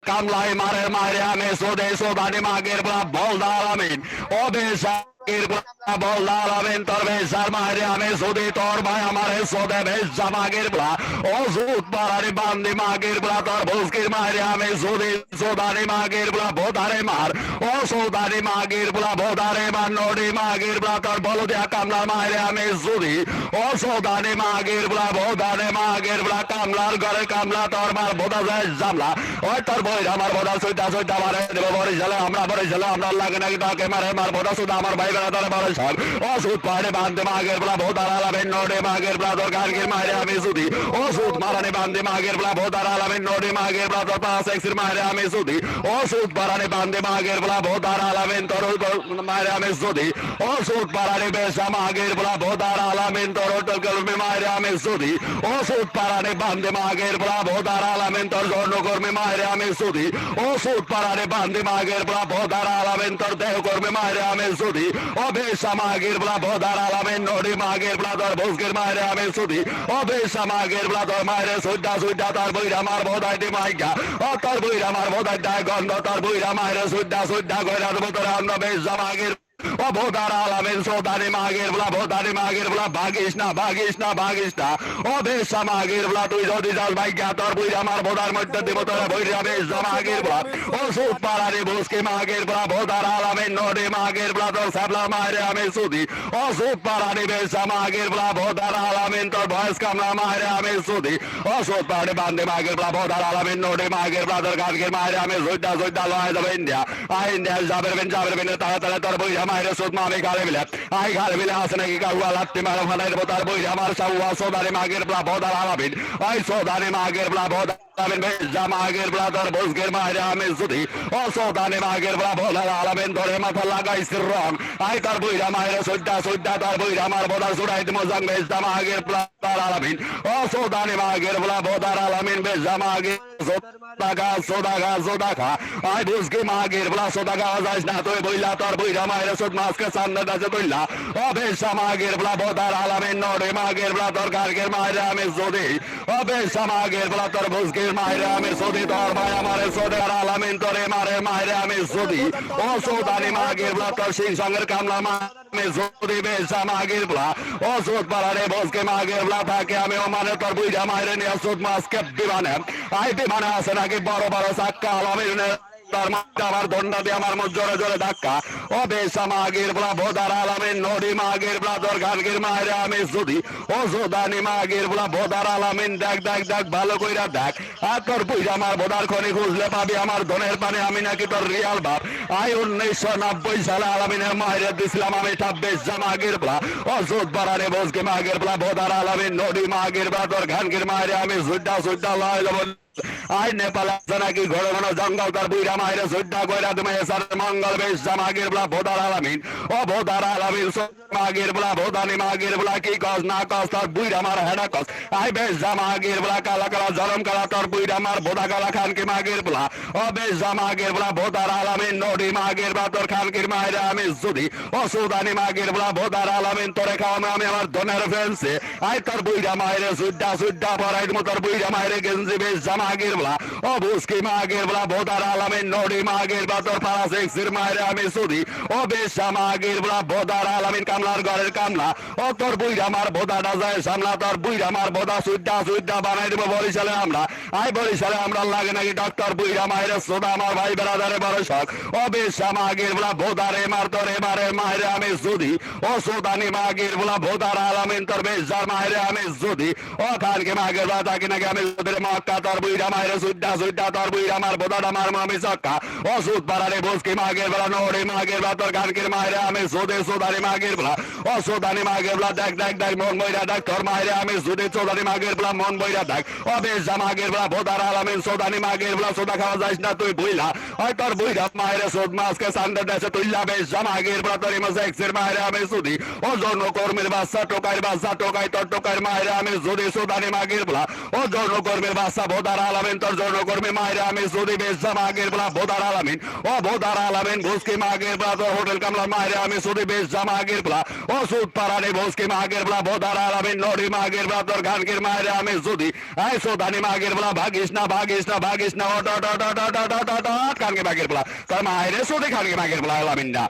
কামলাই মারে মারে আমি সোদে সোদানি মাগের বলা বলদার আমিন ও বেশা বলদার আমিন তোর বেশার মারে আমি সোদে তোর ভাই আমারে সোদে বেশা মাগের বলা ও সুদ পারানি বান্দি মাগের বলা তোর ভুসকির মারে আমি সোদে সোদানি মাগের বলা বোধারে মার ও সোদানি মাগের বলা বোধারে মার নডি মাগের বলা তোর বলো দিয়া কামলা মারে আমি সোদি ও সোদানি মাগের বলা বোধারে মাগের বলা কামলার ঘরে কামলা তোর মার বোধা যায় জামলা ওই তোর বই আমার বোধা সুইটা সুইটা মারে দেবো বরিশালে আমরা বরিশালে আমরা লাগে নাকি তাকে মারে মার বোধা সুদা আমার ভাই বেড়া তোর বরিশাল ও সুদ পাড়ে বান্ধে মাগের বলা বোধার আলামেন নডে মাগের বলা তোর গানগির মারে আমি সুদি ও সুদ মারানে বান্ধে মাগের বলা বোধার আলামেন নডে মাগের বলা তোর পাঁচ এক্সির মারে আমি সুদি ও সুদ পাড়ানে বান্ধে মাগের বলা বোধার আলামেন তোর মারে আমি সুদি ও সুদ পাড়ানে বেশা মাগের বলা বোধার আলামেন তোর কর্মী মারে আমি সুদি ও সুদ পাড়ানে বান্ধে মাগের বলা বোধার আলামেন তোর জন্মকর্মী মারে আমি সুদি ও সুদ পাড়ানে বান্ধে মাগের বলা বোধার আলামেন তোর দেহ কর্মী মারে আমি সুদি ও বেশা মাগের বলা বোধার আলামেন নডি মাগের বলা তোর ভুসকের মারে আমি সুদি ও বেশা মাগের বলা তোর মারে সুদ্দা সুদ্দা তোর বইরা মার বোধাইটি মাইকা ও তোর বইরা মার বোধাইটা গন্ধ তোর বইরা মারে সুদ্দা সুদ্দা কইরা দেবো তোর অন্য বেশা মাগের ও বোধার আলামেন সোদানি মাগের বলা বোধানি মাগের বলা ভাগিস না ভাগিস না ভাগিস না ও বেশা মাগের বলা তুই যদি যাস ভাইগা তোর বইরা আমার বোধার মধ্যে দিব তোরা বইরা বেশা মাগের বলা ও সুদ পাড়ানি বুসকি মাগের বলা বোধার আলামেন নডি মাগের বলা তোর সাবলা মারে আমি সুদি ও সুদ পাড়ানি বেশা মাগের বলা বোধার আলামেন তোর ভয়েস কামলা মারে আমি সুদি ও সুদ পাড়ানি বান্ধে মাগের বলা বোধার আলামেন নডি মাগের বলা তোর গানগির মারে আমি সুদ্দা সুদ্দা লয় যাবে ইন্ডিয়া ইন্ডিয়া যাবের বেন তারা তারা তোর বইরা মারে সুদ মামি গালে মিলে গালে মিলে আসে নাকি কাউয়া লাত্তি মারা ফানাই দেবো তার বইরা আমার সাউয়া সোদানি মাগের বলা বোধার আলামেন সোদানি মাগের বলা বোধার আলামেন বেশা মাগের বলা তোর ভুসকের মারে আমি সুদি ও সোদানি মাগের বলা বোধার আলামেন তোরে মাথা লাগাইছিস রং তোর বইরা মারে সুদ্দা সুদ্দা তোর বইরা আমার বোধার সুড়াই দিমো জাং বেশা মাগের বলা আলামিন ও সোদানি মাগের বলা বোধার আলামিন বেশা মাগের সোদাগা সোদাগা সোদাগা ভুসকি মাগের বলা সোদাগা যাইস না তুই বইলা তোর বইরা মারে সুদ মাসকে সামনে দাসে বইলা ও বেশা মাগের বলা বোধার আলামিন নডে মাগের বলা তোর গার্গের মারে আমি সুদি ও বেশা মাগের বলা তোর ভুসকির মারে আমি সুদি তোর ভাই আমারে সোদার আলামিন তোরে মারে মারে আমি সুদি ও সোদানি মাগের বলা তোর সিং সঙ্গের কামলা আমি সুদি বেশা মাগের বলা ও সুদ পাড়ারে ভুসকে মাগের বলা থাকে আমি ও মানে তোর বইরা মারে নিয়ে সুদ মাসকে বিমানে বিমানে আছে নাকি বড় বড় চাক্কা আলামিন তার মাথা আমার দন্ডা দিয়ে আমার মধ্যে জোরে জোরে ধাক্কা ও বেশা মাগের বলা বোধার আলামিন নডি মাগের বলা তোর গানগির মারে আমি সুদি ও সোদানি মাগের বলা বোধার আলামিন দেখ দেখ দেখ ভালো কইরা দেখ আর তোর বুঝা আমার বোধার খনি খুঁজলে পাবি আমার ধনের পানে আমি নাকি তোর রিয়াল বাপ 1990 সালে আলামিনের মায়ের দিছিলাম আমি 26 মাগের বলা ও সুদ বাড়ারে বসকে মাগের বলা বোধার আলামিন নডি মাগের বলা তোর গানগির মারে আমি সুদ্দা সুদ্দা লয় লবণ নেপাল আছে নাকি ঘন ঘন জঙ্গল তার বুইরা মাইরে সুদ্ধা কইরা তুমি এসার মঙ্গল বেশা মাগের বলা বোধার আলামিন ও বোধার আলামিন মাগের বলা বোধানি মাগের বলা কি কস না কস তোর বুইরা মার হেডা কস বেশা মাগের বলা কালা কালা জরম কালা তোর বুইরা মার বোধা কালা খানকি মাগের বলা ও বেশা মাগের বলা বোধার আলামিন নডি মাগের বলা তোর খানকির মাইরে আমি সুদি ও সুদানি মাগের বলা বোধার আলামিন তোরে খাওয়ানো আমি আমার ধনের ফেন্সে তোর বুইরা মাইরে সুদ্ধা সুদ্ধা পরাই তোর বুইরা মাইরে গেঞ্জি বেশা মাগের বলা ও ভুসকি মাগের বলা বোধার আলামিন নডি মাগের বলা তোর পাড়া সেক্সির মাইরে আমি সুদি ও বেশা মাগের বলা বোধার আলামিন কামলার ঘরের কামলা ও তোর বুইরা মার বোধাটা যায় সামলা তোর বুইরা মার বোধা সুদ্ধা সুদ্ধা বানাই দেবো বরিশালে আমরা বরিশালে আমরা লাগে নাকি ডক্টর বুইরা মাইরে সোদা আমার ভাই বেড়াদারে বড় শখ ও বেশা মাগের বলা বোধারে মার তোরে মারে মাইরে আমি সুদি ও সোদানি মাগের বলা বোধার আলামিন তোর বেশার মাইরে আমি সুদি ও খানকে মাগের বলা তাকে নাকি আমি সুদের মক্কা তোর বুইরা মাইরে সুদ্ধা সুদ্ধা তোর বুইরা মার বোধাটা মার মামি চক্কা ও সুদ পাড়ারে বসকি মাগের বলা নড়ি মাগের বলা তোর গানকের মাইরে আমি সুদে সোদানি মাগের বলা ও সোদানি মাগের বলা দেখ দেখ দেখ মন বইরা দেখ তোর মাইরে আমি সুদে সোদানি মাগের বলা মন বইরা দেখ ও বেশা মাগের বলা বোধার আলামিন সোদানি মাগের বলা সোদা খাওয়া যাইস না তুই বুইলা হয় তোর বুইরা মাইরে সুদ মাসকে সান্ডে দেশে তুইলা বেশা মাগের বলা তোর ইমাস এক্সের মাইরে আমি সুদি ও জন্য কর্মীর বাচ্চা টোকাই তোর টোকাই মাইরে আমি সুদি সোদানি মাগের বলা ও জন্য কর্মীর বাচ্চা বোধার আলামিন আলামিন তোর জন্য কর্মী মায়ের আমি সুদি বেশ মাগের বলা বোদার আলামিন ও বোদার আলামিন বুসকি মাগের বলা তোর হোটেল কামলা মায়ের আমি সুদি বেশ মাগের বলা ও সুদ পারানি বুসকি মাগের বলা বোদার আলামিন নড়ি মাগের বলা তোর গানকের মায়ের আমি সুদি আই সোদানি মাগের বলা ভাগিস না ও কানকে মাগের বলা তোর মায়ের সুদি খানকে মাগের বলা আলামিন না